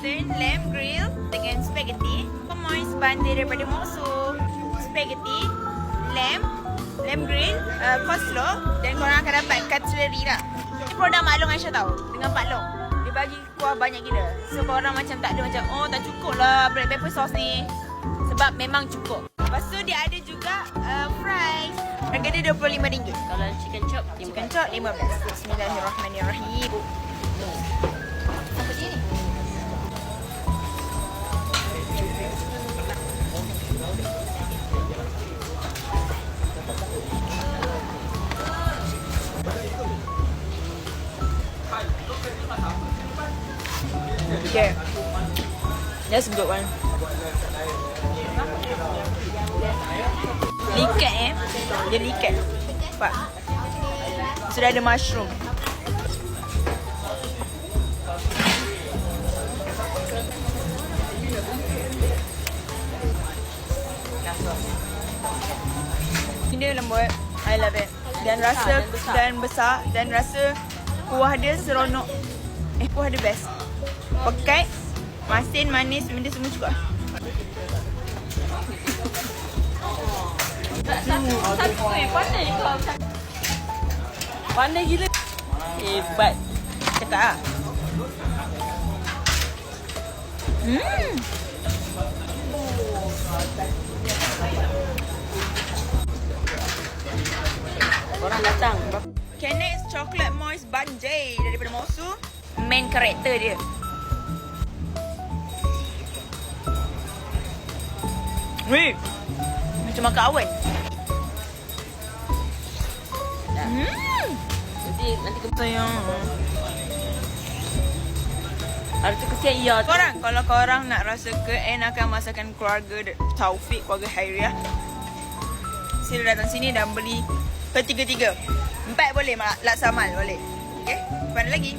Western lamb grill dengan spaghetti. Moist bun daripada Mokso. Spaghetti, lamb grill, coleslaw dan korang akan dapat cutlery lah. Ini produk Mak Long Aisyah tau. Dengan Pak Long. Dia bagi kuah banyak gila. So korang macam tak ada macam, oh tak cukup lah black pepper sauce ni. Sebab memang cukup. Lepas tu dia ada juga fries. Harga dia RM25. Kalau chicken chop, Chicken chop RM15. Bismillahirrahmanirrahim. apa dia ni? Okay. That's a good one. Likat Dia likat. Nampak? Sudah ada mushroom. Ini lembut. I love it. Dan rasa dan besar dan rasa kuah dia seronok. Kuah dia best. Pekat, masin, manis, benda semua cukup. Satu pandai kau. Pandai gila. Hebat. Cakap lah. Orang datang. Kennex Chocolate Moist Bun J daripada Mosu. Main karakter dia. Weh, macam makan awan. Nanti Sayang. harus kesian iya. Korang, kalau korang nak rasa keenakan masakan keluarga Taufik, keluarga Hairiah, sila datang sini dan beli ketiga-tiga. 4 boleh, Laksamal boleh. Okay, mana lagi?